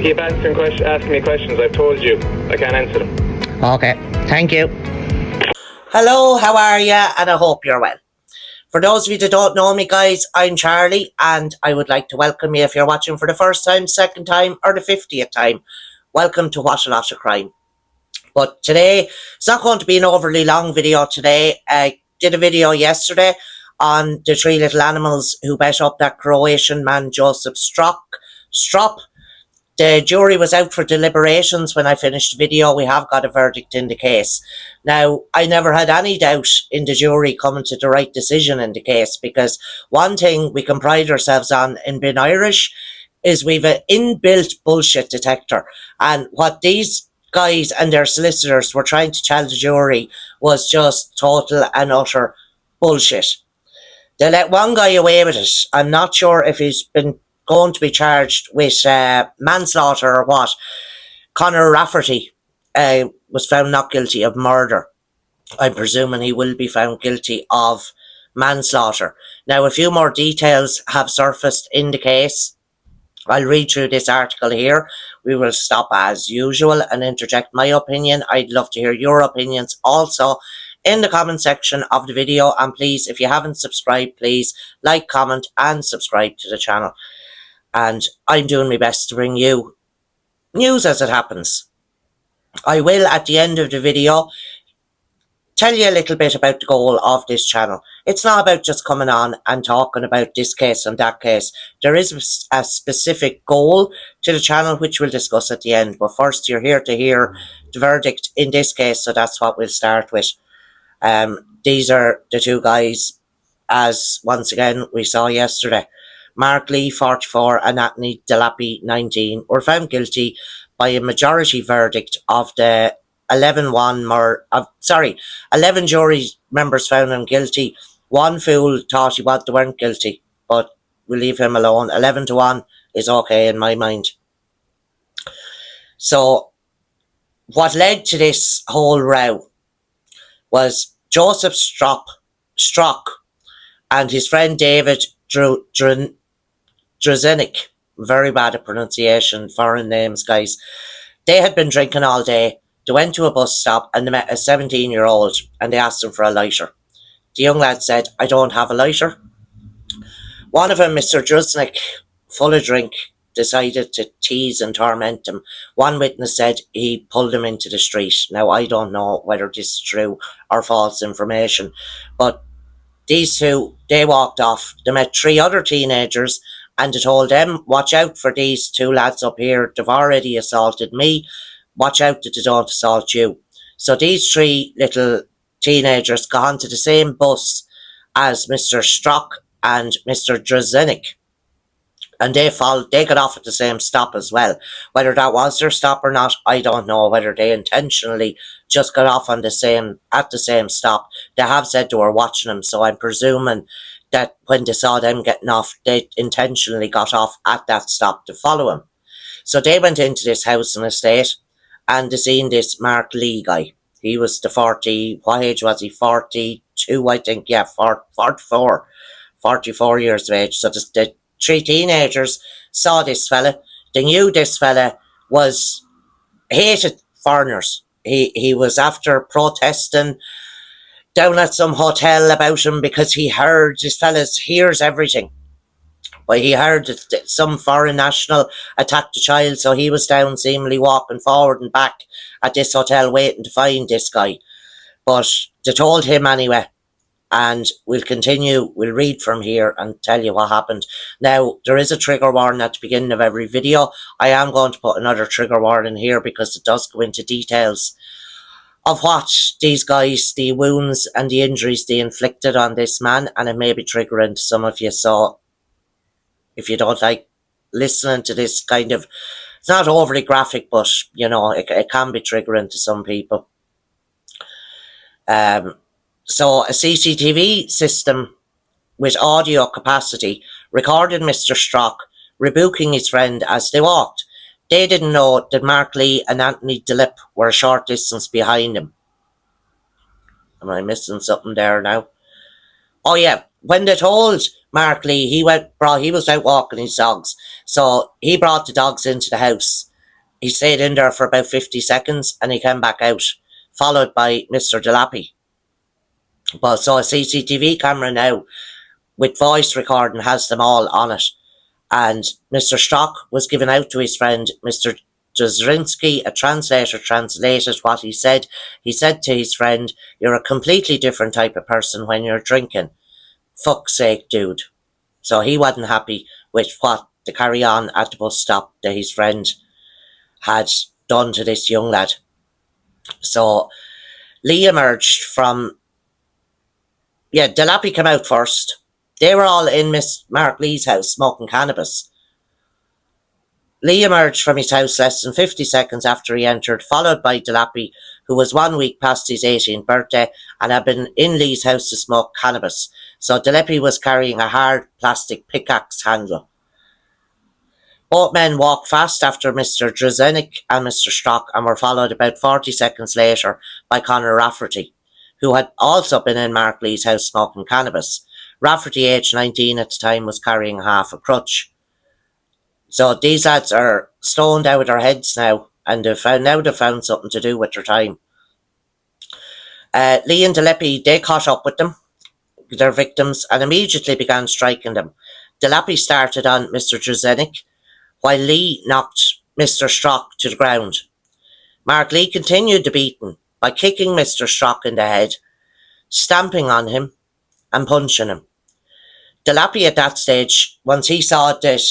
Keep asking me questions. I've told you I can't answer them. Okay, thank you. Hello, how are you? And I hope you're well. For those of you that don't know me, guys, I'm Charlie, and I would like to welcome you if you're watching for the first time, second time, or the 50th time. Welcome to What a Lot of Crime. But today, it's not going to be an overly long video today. I did a video yesterday on the three little animals who bet up that Croatian man, Josip Strop. The jury was out for deliberations when I finished the video. We have got a verdict in the case. Now, I never had any doubt in the jury coming to the right decision in the case, because one thing we can pride ourselves on in being Irish is we've an inbuilt bullshit detector. And what these guys and their solicitors were trying to tell the jury was just total and utter bullshit. They let one guy away with it. I'm not sure if he's been going to be charged with manslaughter or what. Conor Rafferty was found not guilty of murder. I'm presuming he will be found guilty of manslaughter. Now, a few more details have surfaced in the case. I'll read through this article here. We will stop as usual and interject my opinion. I'd love to hear your opinions also in the comment section of the video. And please, if you haven't subscribed, please like, comment and subscribe to the channel. And I'm doing my best to bring you news as it happens. I will, at the end of the video, tell you a little bit about the goal of this channel. It's not about just coming on and talking about this case and that case. There is a specific goal to the channel, which we'll discuss at the end. But first, you're here to hear the verdict in this case, so that's what we'll start with. These are the two guys, as once again we saw yesterday. Mark Lee, 44, and Anthony Delappe, 19, were found guilty by a majority verdict of the 11 jury members found him guilty. One fool thought they weren't guilty, but we'll leave him alone. 11-1 is okay in my mind. So, what led to this whole row was Josip Strok and his friend David Drzenik, very bad at pronunciation, foreign names, guys. They had been drinking all day. They went to a bus stop and they met a 17-year-old and they asked him for a lighter. The young lad said, "I don't have a lighter." One of them, Mr. Drzenik, full of drink, decided to tease and torment him. One witness said he pulled him into the street. Now, I don't know whether this is true or false information, but these two, they walked off. They met three other teenagers and they told them, "Watch out for these two lads up here. They've already assaulted me. Watch out that they don't assault you." So these three little teenagers got onto the same bus as Mr. Strok and Mr. Drzenik. And they got off at the same stop as well. Whether that was their stop or not, I don't know. Whether they intentionally just got off at the same stop. They have said they were watching them, so I'm presuming that when they saw them getting off, they intentionally got off at that stop to follow him. So they went into this house and estate and they seen this Mark Lee guy. He was what age was he? 42, I think. Yeah, 44 years of age. So the three teenagers saw this fella. They knew this fella hated foreigners. He was after protesting down at some hotel about him because he heard, this fella hears everything. But he heard that some foreign national attacked a child, so he was down seemingly walking forward and back at this hotel waiting to find this guy. But they told him anyway. And we'll continue, we'll read from here and tell you what happened. Now, there is a trigger warning at the beginning of every video. I am going to put another trigger warning here because it does go into details of what these guys, the wounds and the injuries they inflicted on this man, and it may be triggering to some of you. So, if you don't like listening to this kind of, it's not overly graphic, but, you know, it can be triggering to some people. So a CCTV system with audio capacity recorded Mr. Strok rebuking his friend as they walked. They didn't know that Mark Lee and Anthony Delappe were a short distance behind him. Am I missing something there now? Oh yeah, when they told Mark Lee, he was out walking his dogs. So he brought the dogs into the house. He stayed in there for about 50 seconds and he came back out, followed by Mr. Delappe. But so a CCTV camera now with voice recording has them all on it. And Mr. Strok was given out to his friend, Mr. Josip. A translator translated what he said. He said to his friend, "You're a completely different type of person when you're drinking. Fuck's sake, dude." So he wasn't happy with what the carry on at the bus stop that his friend had done to this young lad. So Lee emerged from, Delappe came out first. They were all in Miss Mark Lee's house smoking cannabis. Lee emerged from his house less than 50 seconds after he entered, followed by Delappe, who was 1 week past his 18th birthday and had been in Lee's house to smoke cannabis. So Delappe was carrying a hard plastic pickaxe handle. Both men walked fast after Mr. Drzenik and Mr. Strok and were followed about 40 seconds later by Conor Rafferty, who had also been in Mark Lee's house smoking cannabis. Rafferty, aged 19 at the time, was carrying half a crutch. So these lads are stoned out of their heads now, and they've found something to do with their time. Lee and Delappe, they caught up with them, their victims, and immediately began striking them. Delappe started on Mr. Drzenik, while Lee knocked Mr. Strok to the ground. Mark Lee continued the beating by kicking Mr. Strok in the head, stamping on him, and punching him. Delappe at that stage, once he saw that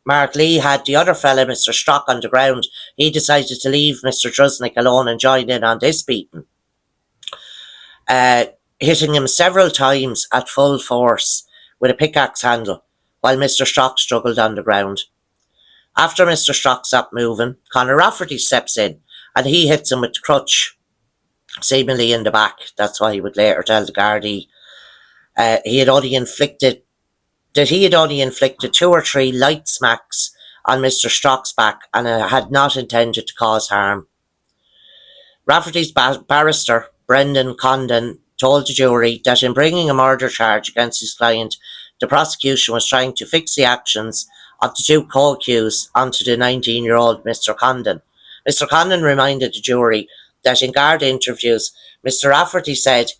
Mark Lee had the other fella, Mr. Strok, on the ground, he decided to leave Mr. Drzenik alone and join in on this beating, hitting him several times at full force with a pickaxe handle, while Mr. Strok struggled on the ground. After Mr. Strok stopped moving, Conor Rafferty steps in and he hits him with the crutch, seemingly in the back. That's why he would later tell the Gardaí he had only inflicted 2 or 3 light smacks on Mr. Strok's back and had not intended to cause harm. Rafferty's barrister, Brendan Condon, told the jury that in bringing a murder charge against his client, the prosecution was trying to fix the actions of the 2 co-accused onto the 19-year-old Mr. Condon. Mr. Condon reminded the jury that in Garda interviews, Mr. Rafferty said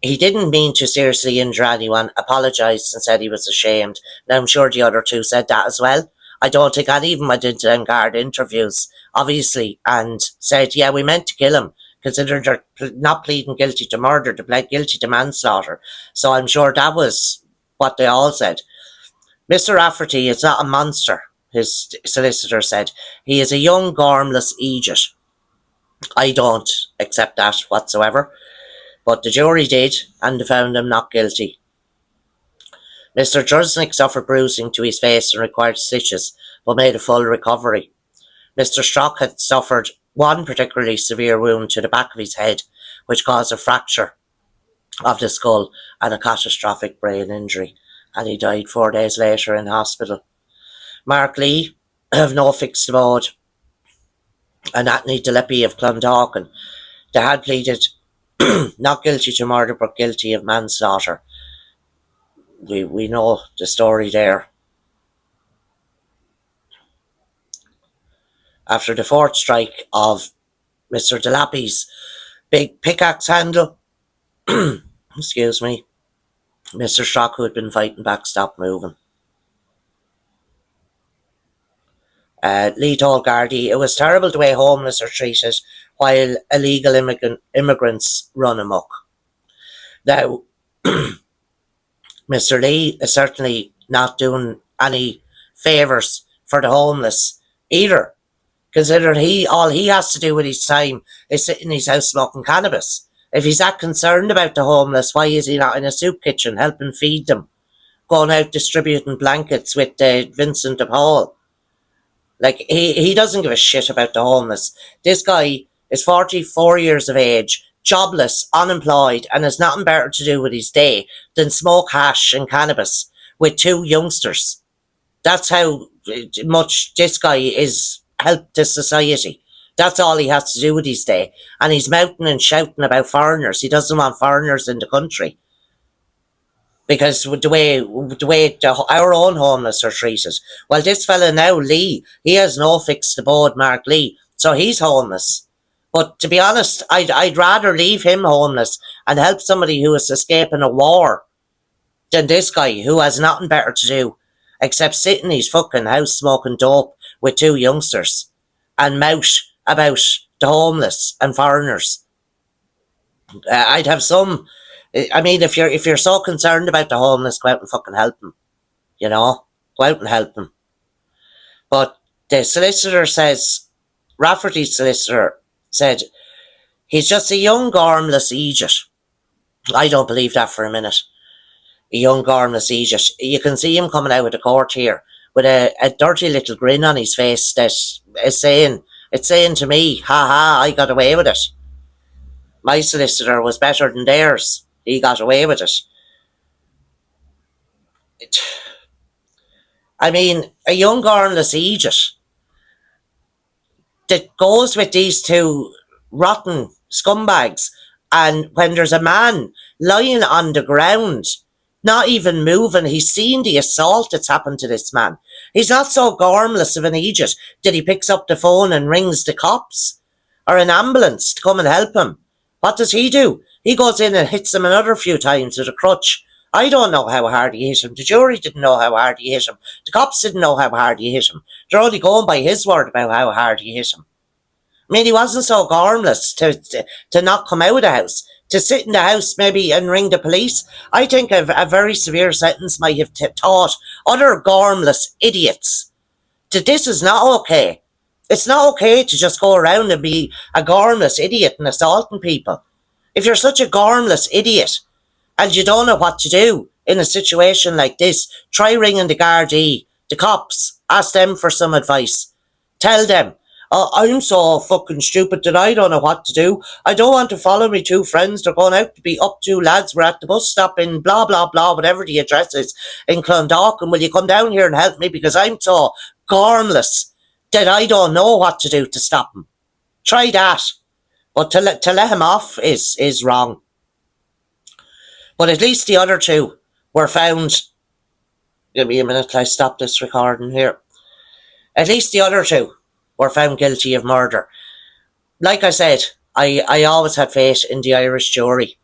he didn't mean to seriously injure anyone, apologised and said he was ashamed. Now I'm sure the other 2 said that as well. I don't think any of them went into them Garda interviews, obviously, and said, yeah, we meant to kill him, considering they're not pleading guilty to murder, they pled guilty to manslaughter. So I'm sure that was what they all said. Mr. Rafferty is not a monster, his solicitor said. He is a young, gormless idiot. I don't accept that whatsoever, but the jury did, and they found him not guilty. Mr. Drzenik suffered bruising to his face and required stitches, but made a full recovery. Mr. Strok had suffered one particularly severe wound to the back of his head, which caused a fracture of the skull and a catastrophic brain injury, and he died 4 days later in hospital. Mark Lee have no fixed abode, and Anthony Delappe of Clondalkin. They had pleaded not guilty to murder but guilty of manslaughter. We know the story there. After the 4th strike of Mr. Delappe's big pickaxe handle, excuse me, Mr. Strok, who had been fighting back, stopped moving. Lee told Gardaí it was terrible the way homeless are treated while illegal immigrants run amok. Now, Mr. Lee is certainly not doing any favours for the homeless either, considering all he has to do with his time is sit in his house smoking cannabis. If he's that concerned about the homeless, why is he not in a soup kitchen helping feed them, going out distributing blankets with Vincent de Paul? Like, he doesn't give a shit about the homeless. This guy is 44 years of age, jobless, unemployed, and has nothing better to do with his day than smoke hash and cannabis with 2 youngsters. That's how much this guy is help to society. That's all he has to do with his day. And he's mouthing and shouting about foreigners. He doesn't want foreigners in the country. because our own homeless are treated. Well, this fella now, Lee, he has no fixed abode, Mark Lee, so he's homeless. But to be honest, I'd rather leave him homeless and help somebody who is escaping a war than this guy who has nothing better to do except sit in his fucking house smoking dope with two youngsters and mout about the homeless and foreigners. I'd have some. I mean, if you're so concerned about the homeless, go out and fucking help them. You know, go out and help them. But the solicitor says, Rafferty's solicitor said, he's just a young, harmless idiot. I don't believe that for a minute. A young, harmless idiot. You can see him coming out of the court here with a dirty little grin on his face that is saying, it's saying to me, ha ha, I got away with it. My solicitor was better than theirs. He got away with it. I mean, a young, harmless idiot that goes with these two rotten scumbags, and when there's a man lying on the ground, not even moving, he's seen the assault that's happened to this man. He's not so harmless of an idiot that he picks up the phone and rings the cops or an ambulance to come and help him. What does he do? He goes in and hits him another few times with a crutch. I don't know how hard he hit him. The jury didn't know how hard he hit him. The cops didn't know how hard he hit him. They're only going by his word about how hard he hit him. I mean, he wasn't so harmless to not come out of the house, to sit in the house maybe and ring the police. I think a very severe sentence might have taught other harmless idiots that this is not okay. It's not okay to just go around and be a harmless idiot and assaulting people. If you're such a harmless idiot and you don't know what to do in a situation like this, try ringing the Gardaí, the cops, ask them for some advice. Tell them, oh, I'm so fucking stupid that I don't know what to do. I don't want to follow me two friends. They're going out to be up to lads. We're at the bus stop in blah, blah, blah, whatever the address is in Clondalkin. Will you come down here and help me? Because I'm so harmless that I don't know what to do to stop him. Try that. But to let him off is wrong. But at least the other two were found. Give me a minute till I stop this recording here. At least the other two were found guilty of murder. Like I said, I always had faith in the Irish jury.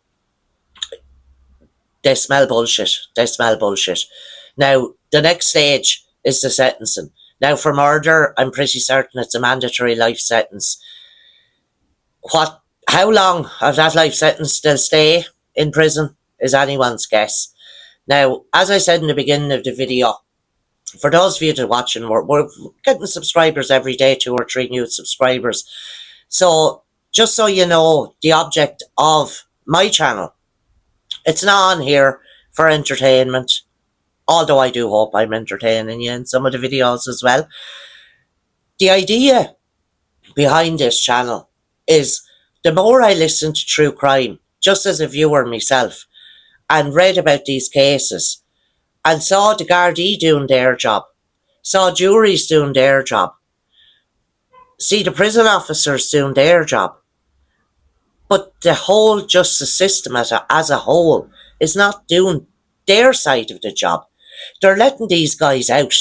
They smell bullshit. They smell bullshit. Now, the next stage is the sentencing. Now, for murder, I'm pretty certain it's a mandatory life sentence. How long of that life sentence they'll stay in prison is anyone's guess. Now, as I said in the beginning of the video, for those of you that are watching, we're getting subscribers every day, 2 or 3 new subscribers. So, just so you know, the object of my channel, it's not on here for entertainment, although I do hope I'm entertaining you in some of the videos as well. The idea behind this channel is the more I listen to true crime, just as a viewer myself, and read about these cases, and saw the Gardaí doing their job, saw juries doing their job, see the prison officers doing their job, but the whole justice system as a whole is not doing their side of the job. They're letting these guys out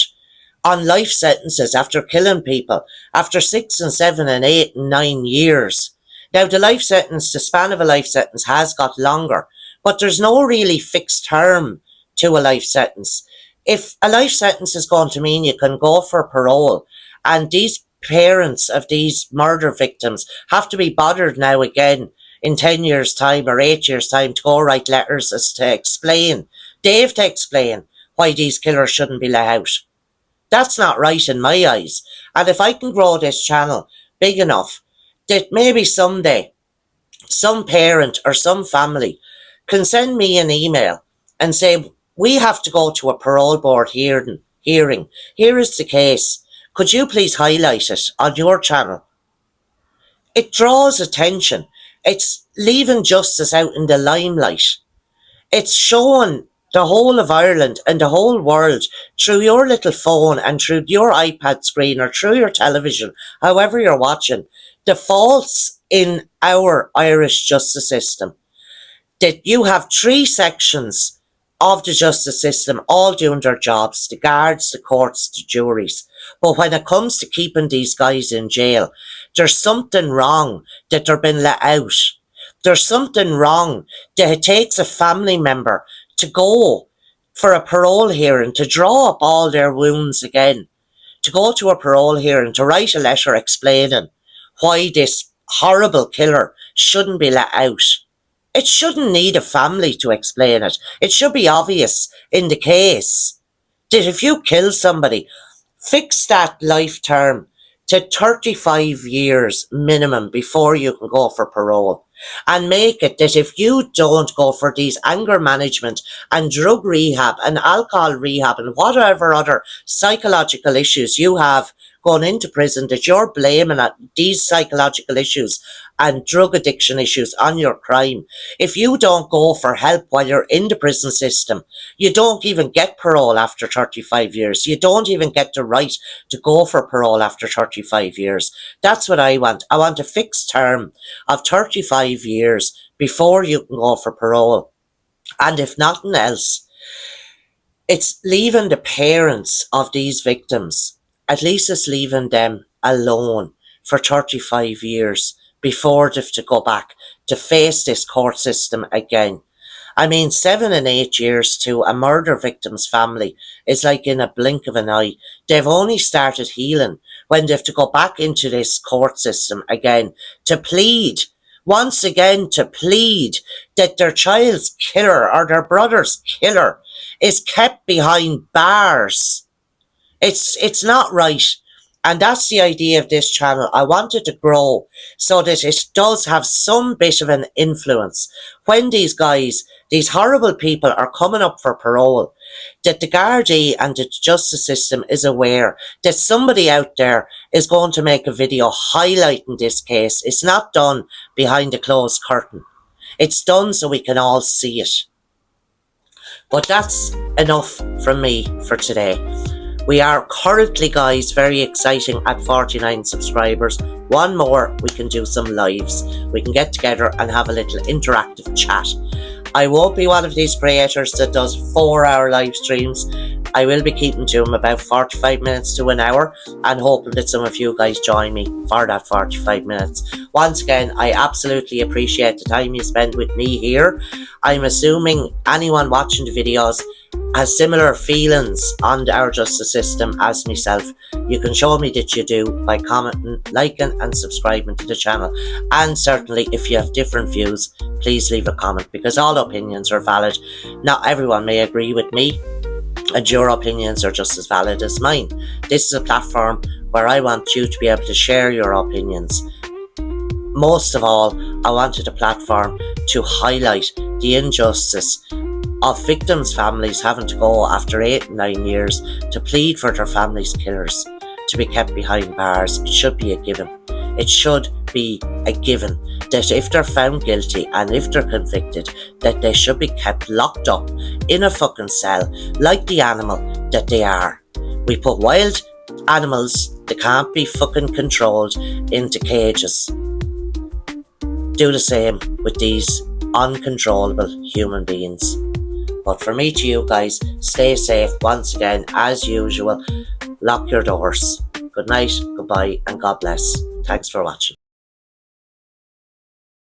on life sentences after killing people, after 6 and 7 and 8 and 9 years. Now, the span of a life sentence has got longer, but there's no really fixed term to a life sentence. If a life sentence is going to mean you can go for parole, and these parents of these murder victims have to be bothered now again in 10 years' time or 8 years' time to go write letters as to explain, they have to explain why these killers shouldn't be let out. That's not right in my eyes. And if I can grow this channel big enough that maybe someday some parent or some family can send me an email and say, we have to go to a parole board hearing. Here is the case. Could you please highlight it on your channel? It draws attention. It's leaving justice out in the limelight. It's showing the whole of Ireland and the whole world through your little phone and through your iPad screen or through your television, however you're watching, the faults in our Irish justice system. That you have 3 sections of the justice system, all doing their jobs, the guards, the courts, the juries. But when it comes to keeping these guys in jail, there's something wrong that they're being let out. There's something wrong that it takes a family member to go for a parole hearing, to draw up all their wounds again, to go to a parole hearing, to write a letter explaining why this horrible killer shouldn't be let out. It shouldn't need a family to explain it. It should be obvious in the case that if you kill somebody, fix that life term to 35 years minimum before you can go for parole. And make it that if you don't go for these anger management and drug rehab and alcohol rehab and whatever other psychological issues you have going into prison, that you're blaming these psychological issues and drug addiction issues on your crime. If you don't go for help while you're in the prison system, you don't even get parole after 35 years. You don't even get the right to go for parole after 35 years. That's what I want. I want a fixed term of 35 years before you can go for parole. And if nothing else, it's leaving the parents of these victims, at least it's leaving them alone for 35 years before they have to go back to face this court system again. I mean, 7 and 8 years to a murder victim's family is like in a blink of an eye. They've only started healing when they have to go back into this court system again to plead, once again to plead that their child's killer or their brother's killer is kept behind bars. It's not right. And that's the idea of this channel. I want it to grow so that it does have some bit of an influence when these guys, these horrible people are coming up for parole, that the Gardaí and the justice system is aware that somebody out there is going to make a video highlighting this case. It's not done behind a closed curtain. It's done so we can all see it. But that's enough from me for today. We are currently, guys, very exciting at 49 subscribers. One more, we can do some lives. We can get together and have a little interactive chat. I won't be one of these creators that does 4-hour live streams. I will be keeping to them about 45 minutes to an hour and hoping that some of you guys join me for that 45 minutes. Once again, I absolutely appreciate the time you spend with me here. I'm assuming anyone watching the videos has similar feelings on our justice system as myself. You can show me that you do by commenting, liking and subscribing to the channel. And certainly if you have different views, please leave a comment, because all opinions are valid. Not everyone may agree with me, and your opinions are just as valid as mine. This is a platform where I want you to be able to share your opinions. Most of all, I wanted a platform to highlight the injustice of victims' families having to go after 8 and 9 years to plead for their families' killers to be kept behind bars. It should be a given. It should be a given that if they're found guilty and if they're convicted, that they should be kept locked up in a fucking cell like the animal that they are. We put wild animals that can't be fucking controlled into cages. Do the same with these uncontrollable human beings. But from me to you guys, stay safe once again, as usual. Lock your doors. Good night, goodbye, and God bless. Thanks for watching.